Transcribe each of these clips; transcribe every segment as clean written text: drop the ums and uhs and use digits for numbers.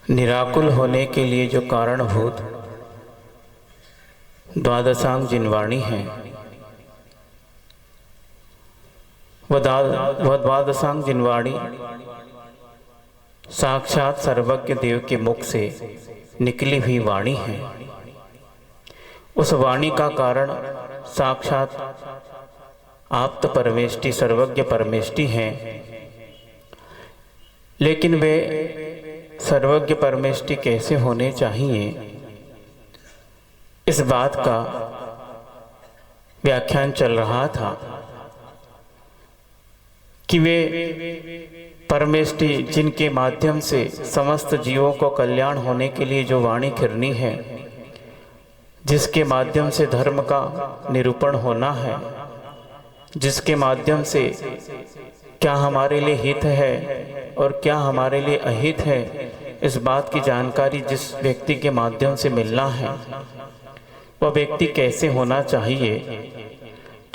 निराकुल होने के लिए जो कारणभूत द्वादशांग जिनवाणी है, वह द्वादशांग जिनवाणी साक्षात सर्वज्ञ देव के मुख से निकली हुई वाणी है। उस वाणी का कारण साक्षात आप्त परमेष्टि सर्वज्ञ परमेष्टि हैं, लेकिन वे सर्वज्ञ परमेष्टि कैसे होने चाहिए, इस बात का व्याख्यान चल रहा था कि वे परमेष्टि जिनके माध्यम से समस्त जीवों को कल्याण होने के लिए जो वाणी खिरनी है, जिसके माध्यम से धर्म का निरूपण होना है, जिसके माध्यम से क्या हमारे लिए हित है और क्या हमारे लिए अहित है, इस बात की जानकारी जिस व्यक्ति के माध्यम से मिलना है, वह व्यक्ति कैसे होना चाहिए।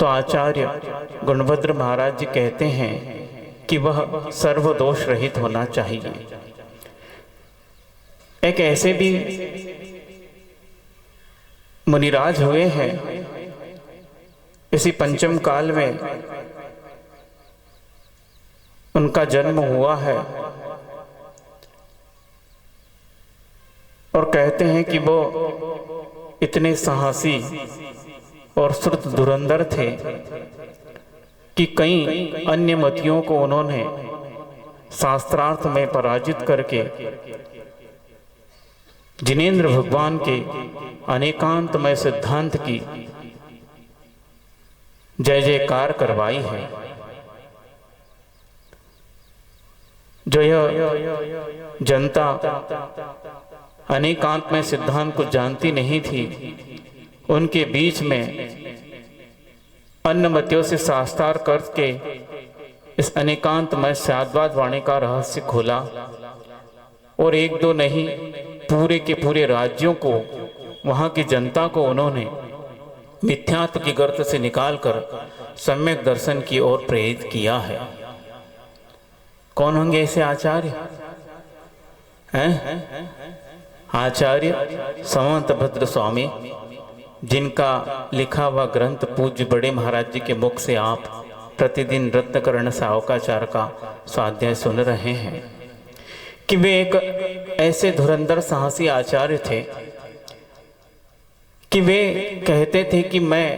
तो आचार्य गुणभद्र महाराज जी कहते हैं कि वह सर्वदोष रहित होना चाहिए। एक ऐसे भी मुनिराज हुए हैं, इसी पंचम काल में उनका जन्म हुआ है और कहते हैं कि वो इतने साहसी और श्रुत धुरंधर थे कि कई अन्य मतियों को उन्होंने शास्त्रार्थ में पराजित करके जिनेंद्र भगवान के अनेकांतमय सिद्धांत की जय जयकार करवाई है। जो यह जनता अनेकांतमय सिद्धांत को जानती नहीं थी, उनके बीच में अन्नमतियों से शास्त्रार करके इस अनेकांतमय शाद्वाद वाणी का रहस्य खोला और एक दो नहीं, पूरे के पूरे राज्यों को, वहां की जनता को उन्होंने मिथ्यात्व की गर्त से निकालकर सम्यक दर्शन की ओर प्रेरित किया है। कौन होंगे ऐसे आचार्य हैं? आचार्य समंत भद्र स्वामी, जिनका लिखा हुआ ग्रंथ पूज्य बड़े महाराज जी के मुख से आप प्रतिदिन रत्नकर्ण सावकाचार का स्वाध्याय सुन रहे हैं, कि वे एक ऐसे धुरंधर साहसी आचार्य थे कि वे कहते थे कि मैं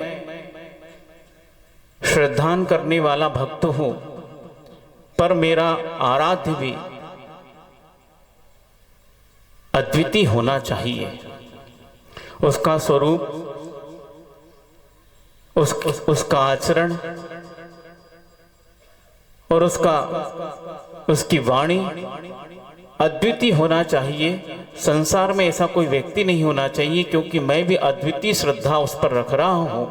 श्रद्धान करने वाला भक्त हूं, पर मेरा आराध्य भी अद्वितीय होना चाहिए। उसका स्वरूप, उसका आचरण और उसकी वाणी अद्वितीय होना चाहिए। संसार में ऐसा कोई व्यक्ति नहीं होना चाहिए, क्योंकि मैं भी अद्वितीय श्रद्धा उस पर रख रहा हूं,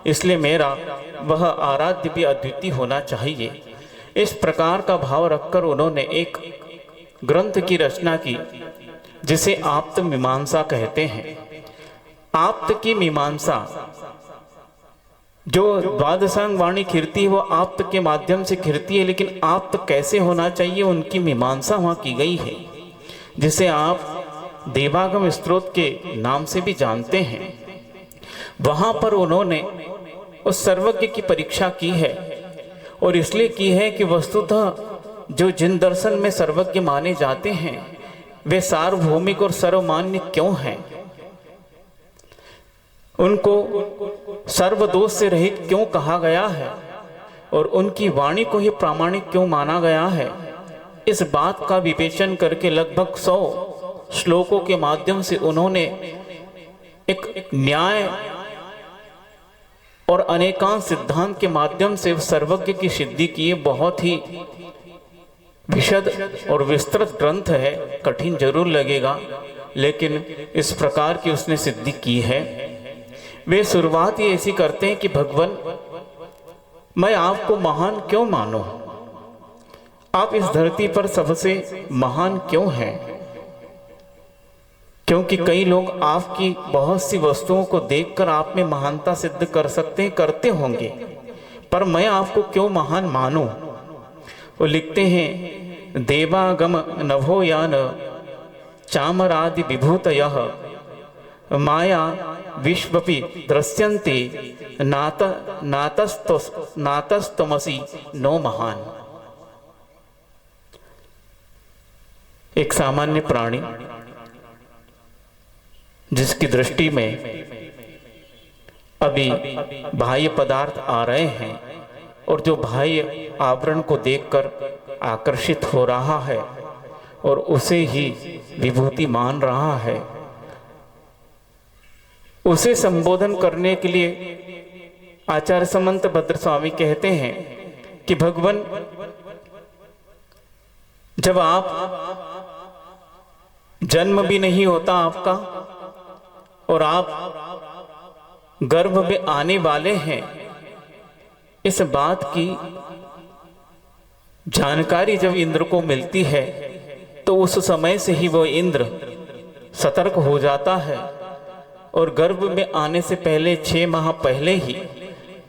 इसलिए मेरा वह आराध्य भी अद्वितीय होना चाहिए। इस प्रकार का भाव रखकर उन्होंने एक ग्रंथ की रचना की, जिसे आप्त मीमांसा कहते हैं। आप्त की मीमांसा, जो द्वादशांग वाणी खिरती है वो आप्त के माध्यम से खिरती है, लेकिन आप्त कैसे होना चाहिए उनकी मीमांसा वहां की गई है, जिसे आप देवागम स्त्रोत के नाम से भी जानते हैं। वहां पर उन्होंने उस सर्वज्ञ की परीक्षा की है, और इसलिए की है कि वस्तुतः जो जिन दर्शन में सर्वज्ञ माने जाते हैं वे सार्वभौमिक और सर्वमान्य क्यों हैं, उनको सर्वदोष से रहित क्यों कहा गया है, और उनकी वाणी को ही प्रामाणिक क्यों माना गया है, इस बात का विवेचन करके लगभग 100 श्लोकों के माध्यम से उन्होंने एक न्याय और अनेकांत सिद्धांत के माध्यम से सर्वज्ञ की सिद्धि की है। बहुत ही विशद और विस्तृत ग्रंथ है, कठिन जरूर लगेगा, लेकिन इस प्रकार की उसने सिद्धि की है। वे शुरुआत ही ऐसी करते हैं कि भगवान, मैं आपको महान क्यों मानूं, आप इस धरती पर सबसे महान क्यों हैं, क्योंकि कई लोग आपकी बहुत सी वस्तुओं को देखकर आप में महानता सिद्ध कर सकते हैं, करते होंगे, पर मैं आपको क्यों महान मानूं। वो लिखते हैं, देवागम नभो यान चामरादि विभूतयः माया विश्वपि दृश्यन्ते नातस्तमसि नो महान। एक सामान्य प्राणी जिसकी दृष्टि में अभी बाह्य पदार्थ आ रहे हैं और जो बाह्य आवरण को देखकर आकर्षित हो रहा है और उसे ही विभूति मान रहा है, उसे संबोधन करने के लिए आचार्य समंत भद्र स्वामी कहते हैं कि भगवान, जब आप जन्म भी नहीं होता आपका और आप गर्भ में आने वाले हैं, इस बात की जानकारी जब इंद्र को मिलती है तो उस समय से ही वो इंद्र सतर्क हो जाता है और गर्भ में आने से पहले 6 माह पहले ही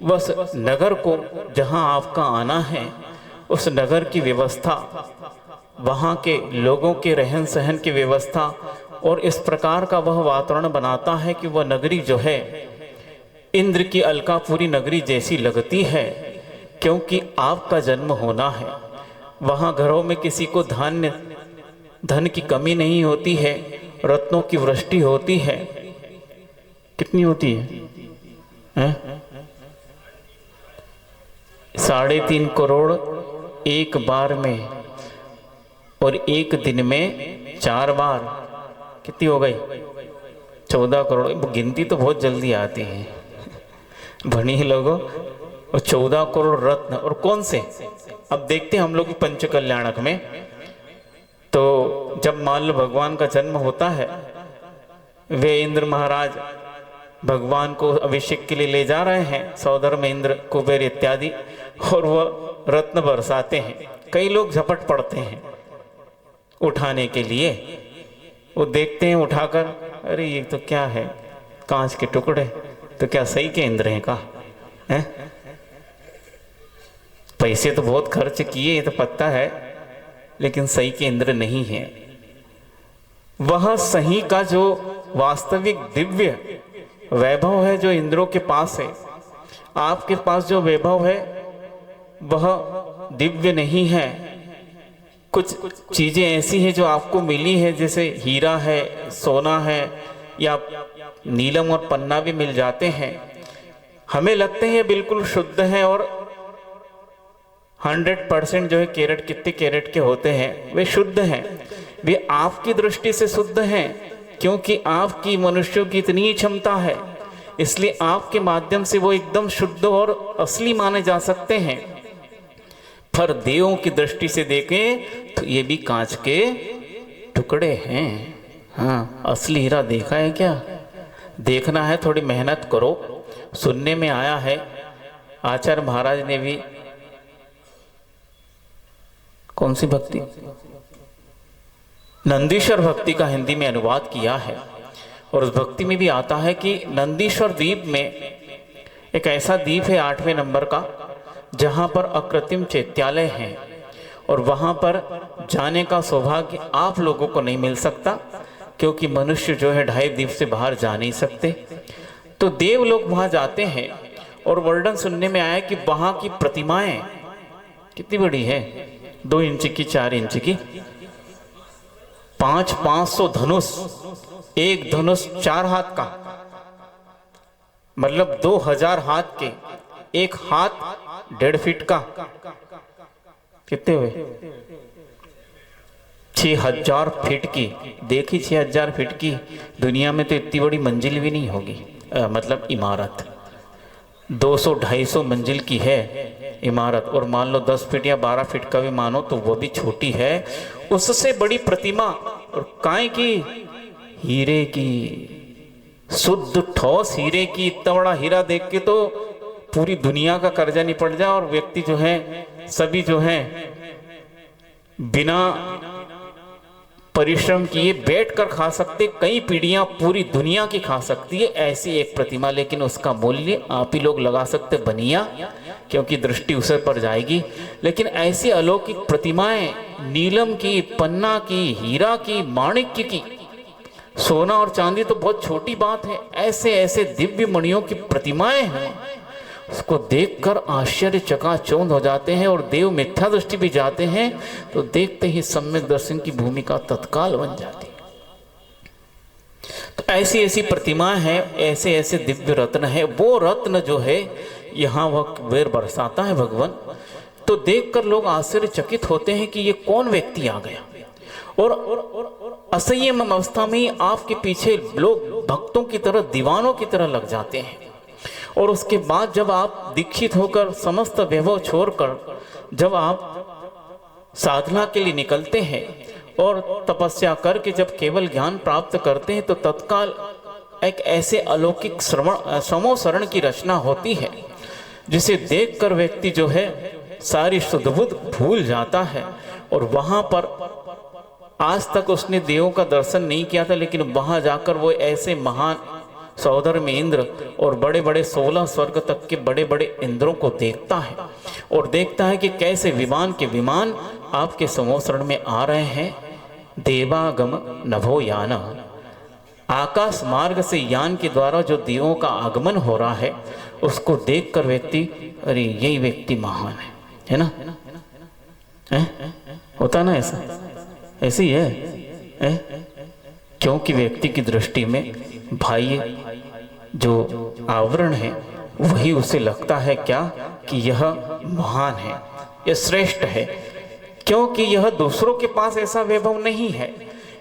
बस नगर को, जहां आपका आना है, उस नगर की व्यवस्था, वहां के लोगों के रहन सहन की व्यवस्था और इस प्रकार का वह वातावरण बनाता है कि वह नगरी जो है इंद्र की अलकापुरी नगरी जैसी लगती है, क्योंकि आपका जन्म होना है। वहां घरों में किसी को धन की कमी नहीं होती है, रत्नों की वृष्टि होती है। कितनी होती है? 3.5 करोड़ एक बार में, और एक दिन में 4 बार। कितनी हो गई? 14 करोड़। गिनती तो बहुत जल्दी आती है भणी लोगों। और 14 करोड़ रत्न, और कौन से? अब देखते हैं हम लोग पंचकल्याणक में, तो जब मान लो भगवान का जन्म होता है, वे इंद्र महाराज भगवान को अभिषेक के लिए ले जा रहे हैं, सौधर्म इंद्र, कुबेर इत्यादि, और वह रत्न बरसाते हैं। कई लोग झपट पड़ते हैं उठाने के लिए। वो देखते हैं उठाकर, अरे ये तो क्या है, कांच के टुकड़े, तो क्या सही के इंद्र हैं का? हैं? पैसे तो बहुत खर्च किए, ये तो पता है, लेकिन सही के इंद्र नहीं है। वह सही का जो वास्तविक दिव्य वैभव है जो इंद्रों के पास है, आपके पास जो वैभव है वह दिव्य नहीं है। कुछ चीजें ऐसी हैं जो आपको मिली है, जैसे हीरा है, सोना है, या नीलम और पन्ना भी मिल जाते हैं। हमें लगते हैं बिल्कुल शुद्ध है और 100% जो है कैरेट, कितने कैरेट के होते हैं, वे शुद्ध हैं। वे आपकी दृष्टि से शुद्ध हैं, क्योंकि आपकी मनुष्यों की इतनी ही क्षमता है, इसलिए आपके माध्यम से वो एकदम शुद्ध और असली माने जा सकते हैं। पर देवों की दृष्टि से देखें तो ये भी कांच के टुकड़े हैं। हाँ, असली हीरा देखा है क्या? देखना है, थोड़ी मेहनत करो। सुनने में आया है आचार्य महाराज ने भी, कौन सी भक्ति, नंदीश्वर भक्ति का हिंदी में अनुवाद किया है, और उस भक्ति में भी आता है कि नंदीश्वर द्वीप में एक ऐसा द्वीप है 8वें नंबर का, जहां पर अकृत्रिम चैत्यालय है, और वहां पर जाने का सौभाग्य आप लोगों को नहीं मिल सकता, क्योंकि मनुष्य जो है 2.5 द्वीप से बाहर जा नहीं सकते। तो देव लोग वहां जाते हैं, और वर्णन सुनने में आया कि वहां की प्रतिमाएं कितनी बड़ी है, 2 इंच की, 4 इंच की, 500 धनुष, एक धनुष 4 हाथ का, मतलब 2000 हाथ के, एक हाथ 1.5 फीट का, कितने हुए? 6000 फीट की। देखी 6000 फीट की, दुनिया में तो इतनी बड़ी मंजिल भी नहीं होगी, मतलब इमारत 200-250 मंजिल की है इमारत, और मान लो 10 फीट या 12 फीट का भी मानो तो वो भी छोटी है। उससे बड़ी प्रतिमा, और काय की? हीरे की, शुद्ध ठोस हीरे की। इतना बड़ा हीरा देख के तो पूरी दुनिया का कर्जा निपट जाए, और व्यक्ति जो है, सभी जो है बिना परिश्रम किए बैठकर खा सकते, कई पीढ़ियां पूरी दुनिया की खा सकती है ऐसी एक प्रतिमा, लेकिन उसका मूल्य आप ही लोग लगा सकते बनिया, क्योंकि दृष्टि उसे पर जाएगी। लेकिन ऐसी अलौकिक प्रतिमाएं, नीलम की, पन्ना की, हीरा की, माणिक्य की, सोना और चांदी तो बहुत छोटी बात है, ऐसे ऐसे दिव्य मणियों की प्रतिमाएं हैं, उसको देखकर आश्चर्य चकाचौंध हो जाते हैं। और देव मिथ्या दृष्टि भी जाते हैं तो देखते ही सम्यक दर्शन की भूमिका तत्काल बन जाती है। तो ऐसी ऐसी प्रतिमाएं हैं, ऐसे ऐसे दिव्य रत्न है। वो रत्न जो है यहाँ वह वेर बरसाता है भगवान, तो देखकर लोग आश्चर्यचकित होते हैं कि ये कौन व्यक्ति आ गया। और असंयम अवस्था में ही आपके पीछे लोग भक्तों की तरह, दीवानों की तरह लग जाते हैं। और उसके बाद जब आप दीक्षित होकर समस्त वैभव छोड़कर जब आप साधना के लिए निकलते हैं और तपस्या करके जब केवल ज्ञान प्राप्त करते हैं, तो तत्काल एक ऐसे अलौकिक समोसरण की रचना होती है जिसे देखकर व्यक्ति जो है सारी सुध-बुध भूल जाता है। और वहां पर आज तक उसने देवों का दर्शन नहीं किया था, लेकिन वहां जाकर वो ऐसे महान सौदर में इंद्र और बड़े बड़े 16 स्वर्ग तक के बड़े बड़े इंद्रों को देखता है और देखता है कि कैसे विमान के विमान आपके समोसरण में आ रहे हैं। देवागम नभो यान, आकाश मार्ग से यान के द्वारा जो देवों का आगमन हो रहा है, उसको देखकर व्यक्ति, अरे यही व्यक्ति महान है ना? होता ना ऐसा? ऐसी है? क्योंकि व्यक्ति की दृष्टि में बाह्य जो आवरण है वही उसे लगता है क्या कि यह महान है, यह श्रेष्ठ है, क्योंकि यह दूसरों के पास ऐसा वैभव नहीं है।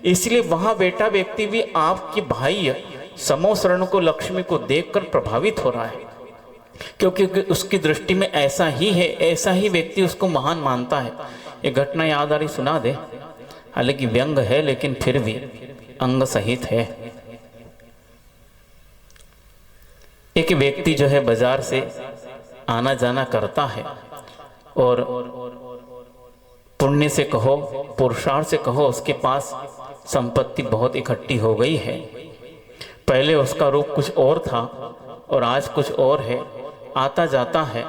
इसलिए वहां बैठा व्यक्ति भी आपकी बाह्य समोसरण को, लक्ष्मी को देखकर प्रभावित हो रहा है, क्योंकि उसकी दृष्टि में ऐसा ही है, ऐसा ही व्यक्ति उसको महान मानता है। ये घटना याद आ रही, सुना दे, हालांकि व्यंग है लेकिन फिर भी अंग सहित है। एक व्यक्ति जो है बाजार से आना जाना करता है और पुण्य से कहो, पुरुषार्थ से कहो, उसके पास संपत्ति बहुत इकट्ठी हो गई है। पहले उसका रूप कुछ और था और आज कुछ और है। आता जाता है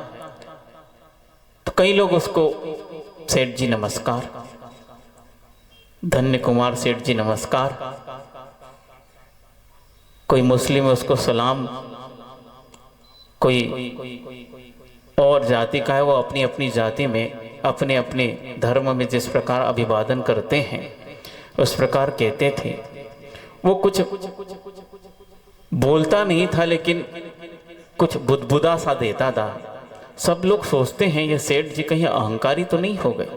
तो कई लोग उसको, सेठ जी नमस्कार, धन्य कुमार सेठ जी नमस्कार, कोई मुस्लिम है उसको सलाम, कोई और जाति का है वो अपनी अपनी जाति में, अपने अपने धर्म में जिस प्रकार अभिवादन करते हैं उस प्रकार कहते थे। वो कुछ बोलता नहीं था लेकिन कुछ बुदबुदा सा देता था। सब लोग सोचते हैं ये सेठ जी कहीं अहंकारी तो नहीं हो गए,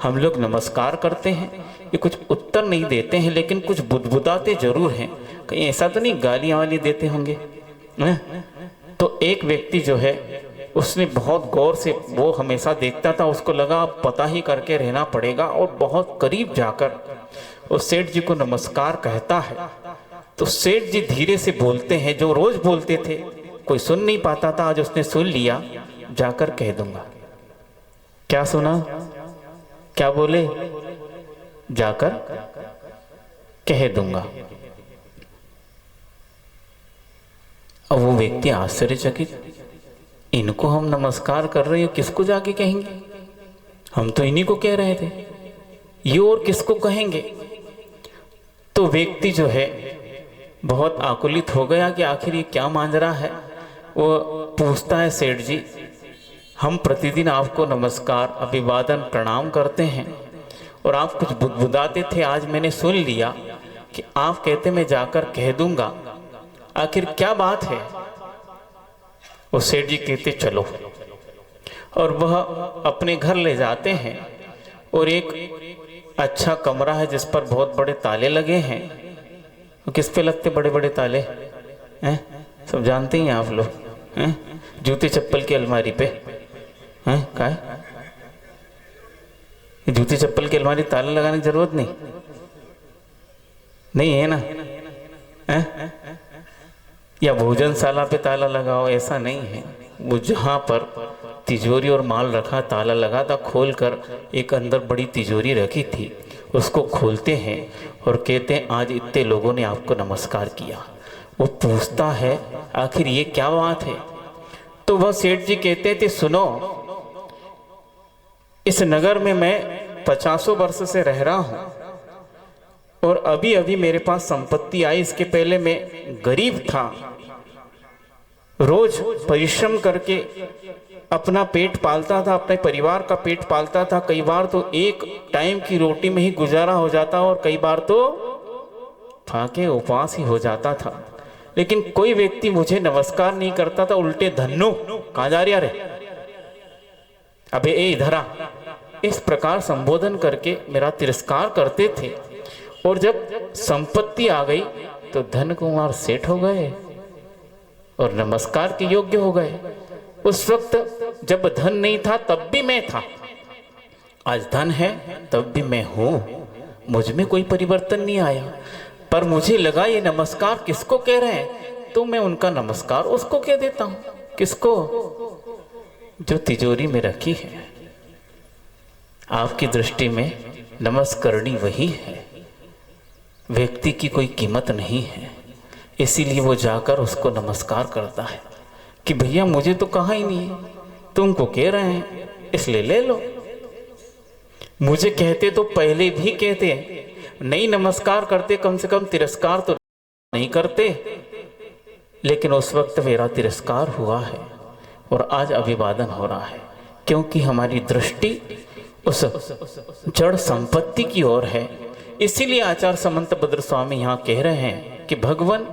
हम लोग नमस्कार करते हैं ये कुछ उत्तर नहीं देते हैं लेकिन कुछ बुदबुदाते जरूर हैं, कहीं ऐसा तो नहीं गालियां वाली देते होंगे। तो एक व्यक्ति जो है उसने बहुत गौर से, वो हमेशा देखता था, उसको लगा अब पता ही करके रहना पड़ेगा, और बहुत करीब जाकर उस सेठ जी को नमस्कार कहता है। तो सेठ जी धीरे से बोलते हैं, जो रोज बोलते थे, कोई सुन नहीं पाता था, आज उसने सुन लिया, जाकर कह दूंगा। क्या सुना, क्या बोले? जाकर कह दूंगा। अब वो व्यक्ति आश्चर्यचकित, इनको हम नमस्कार कर रहे हैं, किसको जाके कहेंगे? हम तो इन्हीं को कह रहे थे, ये और किसको कहेंगे? तो व्यक्ति जो है बहुत आकुलित हो गया कि आखिर ये क्या मांझरा है। वो पूछता है, सेठ जी हम प्रतिदिन आपको नमस्कार, अभिवादन, प्रणाम करते हैं और आप कुछ बुदबुदाते थे, आज मैंने सुन लिया कि आप कहते मैं जाकर कह दूंगा, आखिर क्या बात है? वो सेठ जी कहते चलो, और वह अपने घर ले जाते हैं और एक अच्छा कमरा है जिस पर बहुत बड़े ताले लगे हैं। तो किस पे लगते बड़े बड़े ताले हैं? सब जानते ही हैं आप लोग हैं? जूते चप्पल की अलमारी पे हैं? क्या है? जूते चप्पल की अलमारी ताला लगाने की जरूरत नहीं है ना? हैं? या भोजनशाला पे ताला लगाओ, ऐसा नहीं है। वो जहाँ पर तिजोरी और माल रखा, ताला लगा था, खोलकर एक अंदर बड़ी तिजोरी रखी थी, उसको खोलते हैं और कहते हैं आज इतने लोगों ने आपको नमस्कार किया। वो पूछता है आखिर ये क्या बात है? तो वह सेठ जी कहते थे सुनो, इस नगर में मैं 50 वर्ष से रह रहा हूं और अभी अभी मेरे पास संपत्ति आई। इसके पहले मैं गरीब था, रोज परिश्रम करके अपना पेट पालता था, अपने परिवार का पेट पालता था। कई बार तो एक टाइम की रोटी में ही गुजारा हो जाता और कई बार तो फाके उपवास ही हो जाता था। लेकिन कोई व्यक्ति मुझे नमस्कार नहीं करता था, उल्टे धन्नो कहां जा रहा रे, अबे ए इधर आ, इस प्रकार संबोधन करके मेरा तिरस्कार करते थे। और जब संपत्ति आ गई तो धन कुमार सेठ हो गए और नमस्कार के योग्य हो गए। उस वक्त जब धन नहीं था तब भी मैं था, आज धन है तब भी मैं हूं, मुझ में कोई परिवर्तन नहीं आया। पर मुझे लगा ये नमस्कार किसको कह रहे हैं, तो मैं उनका नमस्कार उसको कह देता हूं। किसको? जो तिजोरी में रखी है। आपकी दृष्टि में नमस्करणी वही है, व्यक्ति की कोई कीमत नहीं है। इसीलिए वो जाकर उसको नमस्कार करता है कि भैया मुझे तो कहा ही नहीं है, तुमको कह रहे हैं इसलिए ले लो। मुझे कहते तो पहले भी कहते, नहीं नमस्कार करते, कम से कम तिरस्कार तो नहीं करते। लेकिन उस वक्त मेरा तिरस्कार हुआ है और आज अभिवादन हो रहा है, क्योंकि हमारी दृष्टि उस जड़ संपत्ति की ओर है। इसीलिए आचार्य समंत भद्र स्वामी यहाँ कह रहे हैं कि भगवान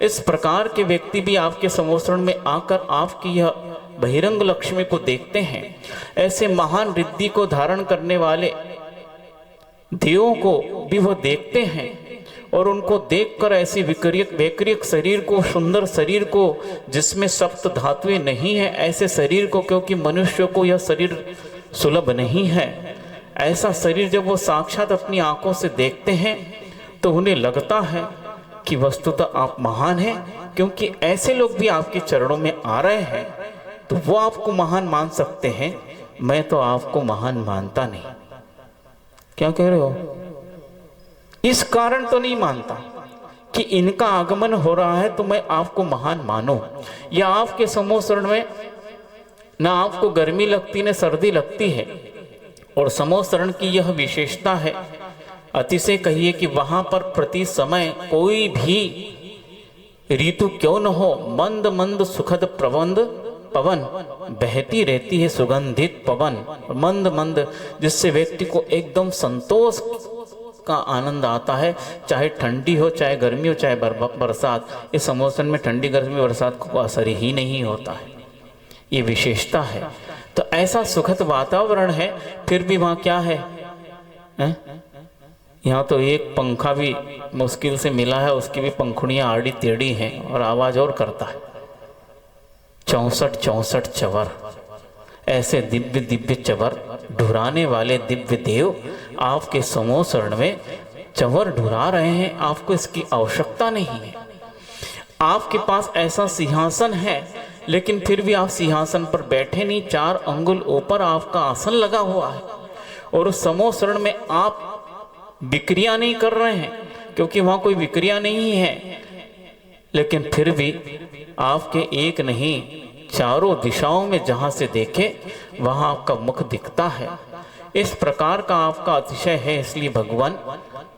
इस प्रकार के व्यक्ति भी आपके समोसरण में आकर आपकी यह बहिरंग लक्ष्मी को देखते हैं। ऐसे महान रिद्धि को धारण करने वाले देवों को भी वो देखते हैं और उनको देखकर ऐसी वैकृत शरीर को, सुंदर शरीर को जिसमें सप्त धातुएं नहीं है, ऐसे शरीर को, क्योंकि मनुष्य को यह शरीर सुलभ नहीं है, ऐसा शरीर जब वो साक्षात अपनी आंखों से देखते हैं तो उन्हें लगता है कि वस्तुतः आप महान हैं। क्योंकि ऐसे लोग भी आपके चरणों में आ रहे हैं तो वो आपको महान मान सकते हैं। मैं तो आपको महान मानता नहीं। क्या कह रहे हो? इस कारण तो नहीं मानता कि इनका आगमन हो रहा है तो मैं आपको महान मानूं, या आपके समोसरण में ना आपको गर्मी लगती न सर्दी लगती है। और समोसरण की यह विशेषता है, अतिशय कहिए कि वहां पर प्रति समय कोई भी ऋतु क्यों न हो, मंद मंद सुखद पवन बहती रहती है, सुगंधित पवन मंद मंद, जिससे व्यक्ति को एकदम संतोष का आनंद आता है। चाहे ठंडी हो, चाहे गर्मी हो, चाहे बरसात, इस समोसन में ठंडी गर्मी बरसात को असर ही नहीं होता है। ये विशेषता है। तो ऐसा सुखद वातावरण है, फिर भी वहां क्या है? यहाँ तो एक पंखा भी मुश्किल से मिला है, उसकी भी पंखुड़ियां आड़ी टेढ़ी हैं और आवाज और करता है। 64 चवर, ऐसे दिव्य दिव्य चवर ढुराने वाले दिव्य देव आपके समोसरण में चवर ढुरा रहे हैं। आपको इसकी आवश्यकता नहीं है। आपके पास ऐसा सिंहासन है, लेकिन फिर भी आप सिंहासन पर बैठे नहीं, 4 अंगुल ऊपर आपका आसन लगा हुआ है और उस समोसरण में आप विक्रिया नहीं कर रहे हैं, क्योंकि वहां कोई विक्रिया नहीं है। लेकिन फिर भी आपके एक नहीं, चारों दिशाओं में जहां से देखे वहां आपका मुख दिखता है। इस प्रकार का आपका अतिशय है, इसलिए भगवान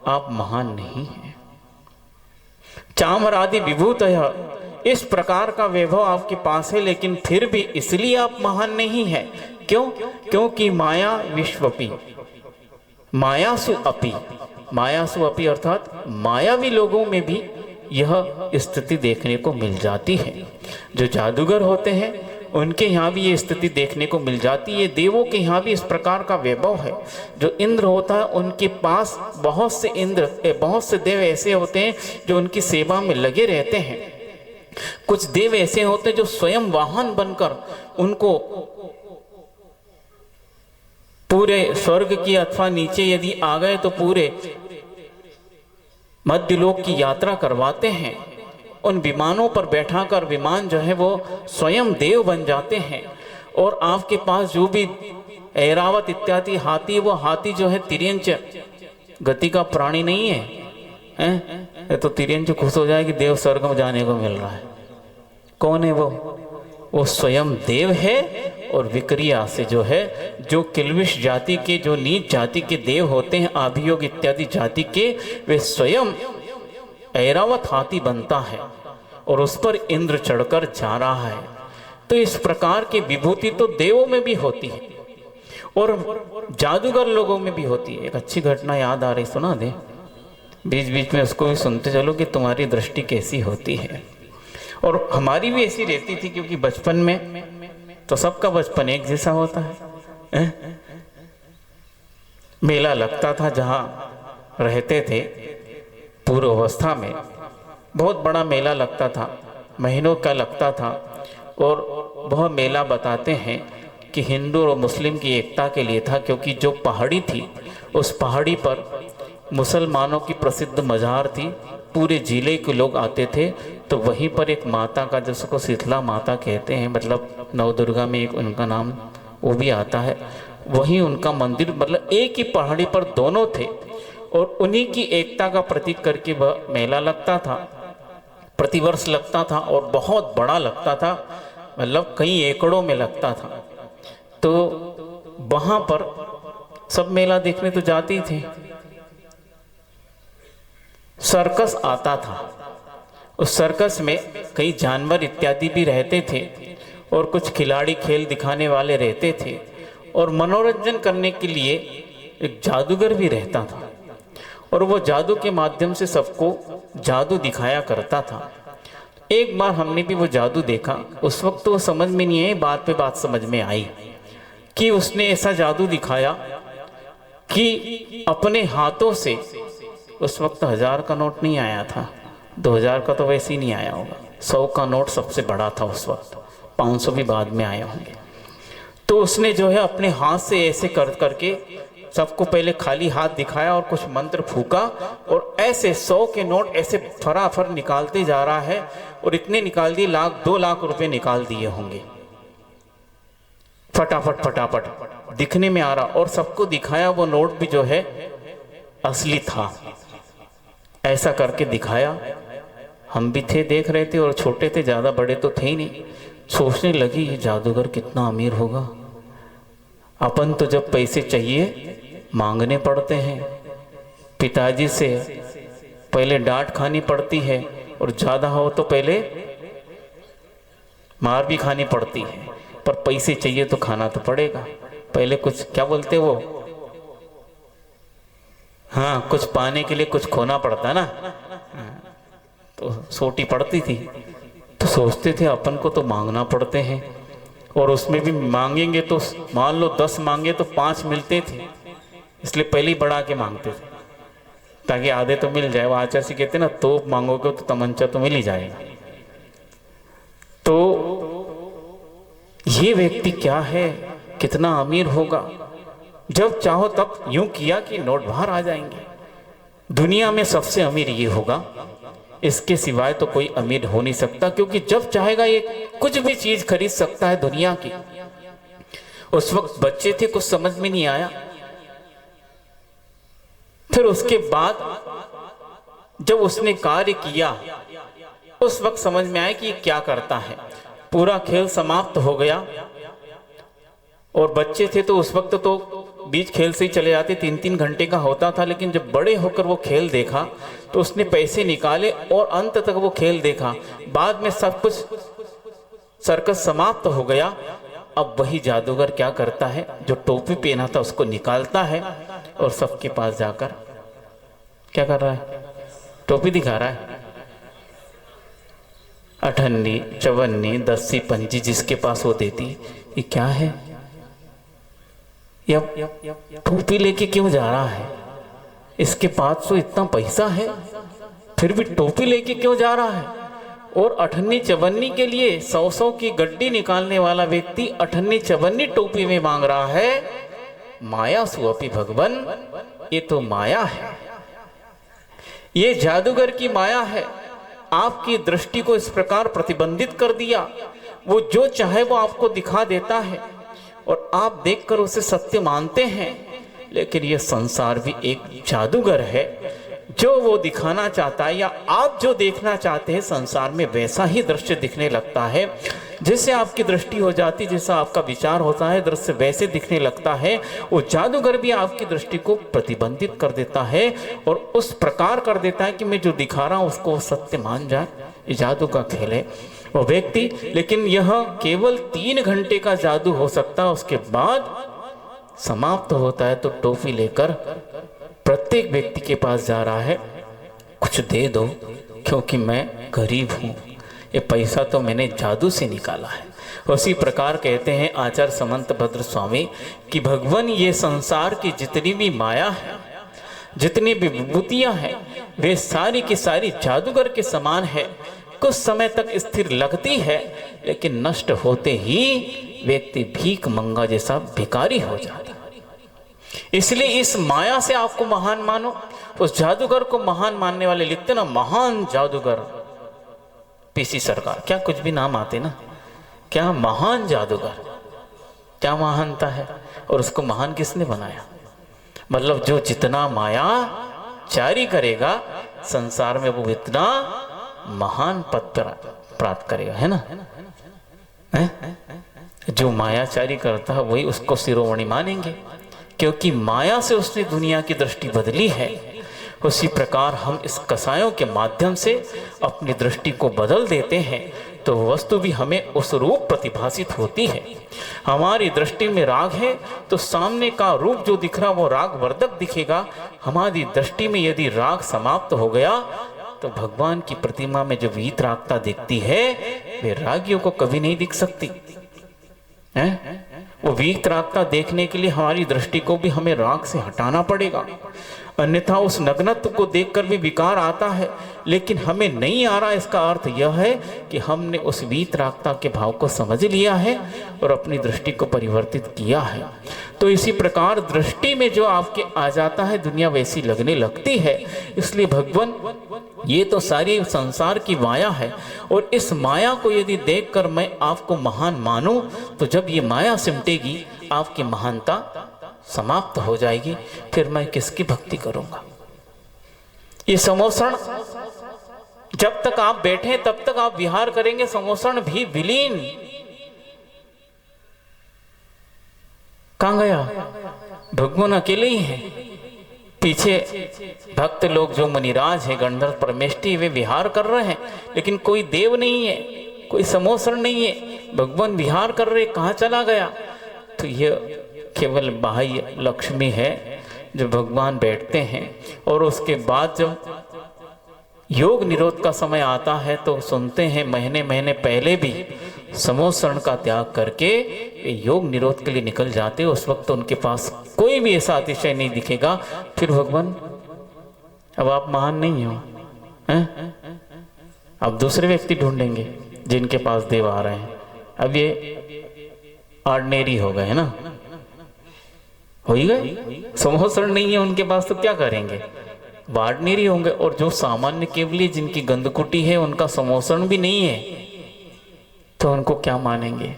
आप महान नहीं हैं। चामरादि विभूत है, इस प्रकार का वैभव आपके पास है, लेकिन फिर भी इसलिए आप महान नहीं है। क्यों? क्योंकि माया विश्वपी, मायासु अपि अर्थात मायावी लोगों में भी यह स्थिति देखने को मिल जाती है। जो जादूगर होते हैं उनके यहाँ भी ये स्थिति देखने को मिल जाती है। देवों के यहाँ भी इस प्रकार का वैभव है। जो इंद्र होता है उनके पास बहुत से देव ऐसे होते हैं जो उनकी सेवा में लगे रहते हैं। कुछ देव ऐसे होते हैं जो स्वयं वाहन बनकर उनको पूरे स्वर्ग की अथवा नीचे यदि आ गए तो पूरे मध्यलोक की यात्रा करवाते हैं। उन विमानों पर बैठाकर विमान जो है वो स्वयं देव बन जाते हैं। और आपके पास जो भी ऐरावत इत्यादि हाथी, वो हाथी जो है तिर्यंच गति का प्राणी नहीं है, हैं? ये तो तिरंज खुश हो जाए कि देव स्वर्ग में जाने को मिल रहा है। कौन है वो स्वयं देव है। और विक्रिया से जो है, जो किल्विश जाति के, जो नीच जाति के देव होते हैं, अभियोग इत्यादि जाति के, वे स्वयं ऐरावत हाथी बनता है और उस पर इंद्र चढ़कर जा रहा है। तो इस प्रकार की विभूति तो देवों में भी होती है और जादूगर लोगों में भी होती है। एक अच्छी घटना याद आ रही, सुना दे, बीच बीच में उसको भी सुनते चलो कि तुम्हारी दृष्टि कैसी होती है। और हमारी भी ऐसी रहती थी, क्योंकि बचपन में तो सबका बचपन एक जैसा होता है। मेला लगता था जहाँ रहते थे, पूर्व अवस्था में बहुत बड़ा मेला लगता था, महीनों का लगता था। और वह मेला बताते हैं कि हिंदू और मुस्लिम की एकता के लिए था, क्योंकि जो पहाड़ी थी उस पहाड़ी पर मुसलमानों की प्रसिद्ध मज़ार थी, पूरे जिले के लोग आते थे। तो वहीं पर एक माता का, जिसको शीतला माता कहते हैं, मतलब नवदुर्गा में एक उनका नाम वो भी आता है, वहीं उनका मंदिर, मतलब एक ही पहाड़ी पर दोनों थे। और उन्हीं की एकता का प्रतीक करके वह मेला लगता था, प्रतिवर्ष लगता था और बहुत बड़ा लगता था, मतलब कई एकड़ों में लगता था। तो वहाँ पर सब मेला देखने तो जाते थे। सर्कस आता था, उस सर्कस में कई जानवर इत्यादि भी रहते थे और कुछ खिलाड़ी खेल दिखाने वाले रहते थे, और मनोरंजन करने के लिए एक जादूगर भी रहता था और वो जादू के माध्यम से सबको जादू दिखाया करता था। एक बार हमने भी वो जादू देखा, उस वक्त तो वो समझ में नहीं आई, बात पे बात समझ में आई कि उसने ऐसा जादू दिखाया कि अपने हाथों से, उस वक्त 1000 का नोट नहीं आया था, 2000 का तो वैसे ही नहीं आया होगा, 100 का नोट सबसे बड़ा था उस वक्त, 500 भी बाद में आए होंगे। तो उसने जो है अपने हाथ से ऐसे कर करके सबको पहले खाली हाथ दिखाया और कुछ मंत्र फूका, और ऐसे 100 के नोट ऐसे फराफर निकालते जा रहा है, और इतने निकाल दिए, 2 लाख रुपए निकाल दिए होंगे, फटाफट फटाफट दिखने में आ रहा। और सबको दिखाया वो नोट भी जो है असली था, ऐसा करके दिखाया। हम भी थे, देख रहे थे, और छोटे थे, ज़्यादा बड़े तो थे ही नहीं। सोचने लगी ये जादूगर कितना अमीर होगा, अपन तो जब पैसे चाहिए मांगने पड़ते हैं, पिताजी से पहले डांट खानी पड़ती है, और ज़्यादा हो तो पहले मार भी खानी पड़ती है, पर पैसे चाहिए तो खाना तो पड़ेगा। पहले कुछ, क्या बोलते वो, हाँ, कुछ पाने के लिए कुछ खोना पड़ता ना, तो सोटी पड़ती थी। तो सोचते थे अपन को तो मांगना पड़ते हैं, और उसमें भी मांगेंगे तो मान लो 10 मांगे तो 5 मिलते थे, इसलिए पहले ही बढ़ा के मांगते थे ताकि आधे तो मिल जाए। वो आचार्य से कहते ना, तोप मांगोगे तो तमंचा तो मिल ही जाएगा। तो ये व्यक्ति क्या है, कितना अमीर होगा, जब चाहो तब यूं किया कि नोट बाहर आ जाएंगे। दुनिया में सबसे अमीर ये होगा, इसके सिवाय तो कोई अमीर हो नहीं सकता, क्योंकि जब चाहेगा ये कुछ भी चीज खरीद सकता है दुनिया की। उस वक्त बच्चे थे, कुछ समझ में नहीं आया। फिर उसके बाद जब उसने कार्य किया, उस वक्त समझ में आया कि ये क्या करता है। पूरा खेल समाप्त हो गया, और बच्चे थे तो उस वक्त तो बीच खेल से ही चले जाते, 3-3 घंटे का होता था। लेकिन जब बड़े होकर वो खेल देखा तो उसने पैसे निकाले और अंत तक वो खेल देखा। बाद में सब कुछ सर्कस समाप्त हो गया। अब वही जादूगर क्या करता है, जो टोपी पहना था उसको निकालता है और सबके पास जाकर क्या कर रहा है, टोपी दिखा रहा है। अठन्नी, चवन्नी, दस्सी, पंजी जिसके पास वो देती, ये क्या है, या टोपी लेके क्यों जा रहा है, इसके पास तो इतना पैसा है फिर भी टोपी लेके क्यों जा रहा है। और अठन्नी चवन्नी के लिए 100 की गड्डी निकालने वाला व्यक्ति अठन्नी चवन्नी टोपी में मांग रहा है। माया सुअपि भगवन, ये तो माया है, ये जादूगर की माया है। आपकी दृष्टि को इस प्रकार प्रतिबंधित कर दिया, वो जो चाहे वो आपको दिखा देता है और आप देखकर उसे सत्य मानते हैं। लेकिन ये संसार भी एक जादूगर है। जो वो दिखाना चाहता है या आप जो देखना चाहते हैं संसार में वैसा ही दृश्य दिखने लगता है। जैसे आपकी दृष्टि हो जाती, जैसा आपका विचार होता है दृश्य वैसे दिखने लगता है। वो जादूगर भी आपकी दृष्टि को प्रतिबंधित कर देता है और उस प्रकार कर देता है कि मैं जो दिखा रहा हूँ उसको सत्य मान जाए। ये जादू का खेल है वो व्यक्ति। लेकिन यह केवल 3 घंटे का जादू हो सकता है, उसके बाद समाप्त होता है। तो टोपी लेकर प्रत्येक व्यक्ति के पास जा रहा है, कुछ दे दो क्योंकि मैं गरीब हूँ, ये पैसा तो मैंने जादू से निकाला है। उसी प्रकार कहते हैं आचार्य समंत भद्र स्वामी कि भगवान ये संसार की जितनी भी माया है, जितनी भी विभूतियाँ हैं, वे सारी की सारी जादूगर के समान है। कुछ समय तक स्थिर लगती है लेकिन नष्ट होते ही व्यक्ति भीख मंगा जैसा भिखारी हो जाता है। इसलिए इस माया से आपको महान मानो। उस जादूगर को महान मानने वाले लिखते ना, महान जादूगर पीसी सरकार, क्या कुछ भी नाम आते ना, क्या महान जादूगर, क्या महानता है। और उसको महान किसने बनाया? मतलब जो जितना माया जारी करेगा संसार में वो इतना महान पद प्राप्त करेगा, है ना। जो मायाचारी करता है वही उसको शिरोमणि मानेंगे, क्योंकि माया से उसने दुनिया की दृष्टि बदली है। उसी प्रकार हम इस कसायों के माध्यम से अपनी दृष्टि को बदल देते हैं तो वस्तु भी हमें उस रूप प्रतिभासित होती है। हमारी दृष्टि में राग है तो सामने का रूप जो दिख रहा वो राग वर्धक दिखेगा। हमारी दृष्टि में यदि राग समाप्त हो गया तो भगवान की प्रतिमा में जो वीतरागता दिखती है वे रागियों को कभी नहीं दिख सकती है। वो वीतरागता देखने के लिए हमारी दृष्टि को भी हमें राग से हटाना पड़ेगा, अन्यथा उस नग्नत्व को देखकर भी विकार आता है। लेकिन हमें नहीं आ रहा, इसका अर्थ यह है कि हमने उस वीतरागता के भाव को समझ लिया है और अपनी दृष्टि को परिवर्तित किया है। तो इसी प्रकार दृष्टि में जो आपके आ जाता है दुनिया वैसी लगने लगती है। इसलिए भगवान ये तो सारी संसार की माया है और इस माया को यदि देखकर मैं आपको महान मानूं तो जब ये माया सिमटेगी आपकी महानता समाप्त हो जाएगी, फिर मैं किसकी भक्ति करूंगा। ये समोषण जब तक आप बैठे तब तक आप विहार करेंगे, समोषण भी विलीन। कहां गया? भगवान अकेले ही हैं। पीछे भक्त लोग जो मुनिराज है, गंधर्व परमेष्टि, वे विहार कर रहे हैं, लेकिन कोई देव नहीं है, कोई समोषण नहीं है। भगवान विहार कर रहे, कहाँ चला गया? तो यह केवल बाह्य लक्ष्मी है जो भगवान बैठते हैं। और उसके बाद जब योग निरोध का समय आता है तो सुनते हैं महीने महीने पहले भी समोषण का त्याग करके योग निरोध के लिए निकल जाते। उस वक्त उनके पास कोई भी ऐसा अतिशय नहीं दिखेगा। फिर भगवान अब आप महान नहीं हो, हैं? अब दूसरे व्यक्ति ढूंढेंगे जिनके पास देव आ रहे हैं। अब ये ऑर्डिनरी हो गए ना, हो ही गए। समोषण नहीं है उनके पास तो क्या करेंगे? ऑर्डिनरी होंगे। और जो सामान्य केवली जिनकी गंधकुटी है उनका समोषण भी नहीं है तो उनको क्या मानेंगे?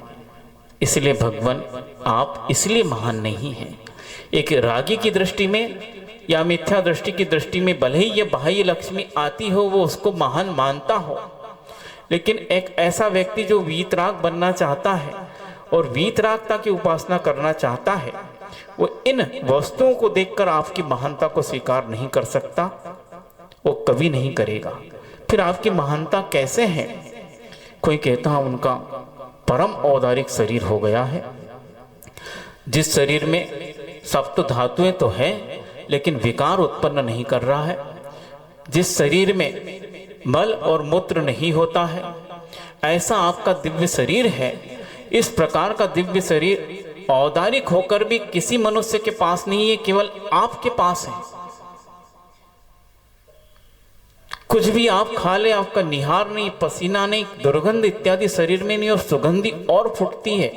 इसलिए भगवान आप इसलिए महान नहीं हैं। एक रागी की दृष्टि में या मिथ्या दृष्टि की दृष्टि में भले ही ये बाह्य लक्ष्मी आती हो, वो उसको महान मानता हो, लेकिन एक ऐसा व्यक्ति जो वीतराग बनना चाहता है और वीतरागता की उपासना करना चाहता है, वो इन वस्तुओं को देखकर आपकी महानता को स्वीकार नहीं कर सकता, वो कभी नहीं करेगा। फिर आपकी महानता कैसे है? कोई कहता है उनका परम औदारिक शरीर हो गया है, जिस शरीर में सप्त धातुएं तो है लेकिन विकार उत्पन्न नहीं कर रहा है, जिस शरीर में मल और मूत्र नहीं होता है, ऐसा आपका दिव्य शरीर है। इस प्रकार का दिव्य शरीर औदारिक होकर भी किसी मनुष्य के पास नहीं है, केवल आपके पास है। कुछ भी आप खा ले, आपका निहार नहीं, पसीना नहीं, दुर्गंध इत्यादि शरीर में नहीं और सुगंधी और फूटती है,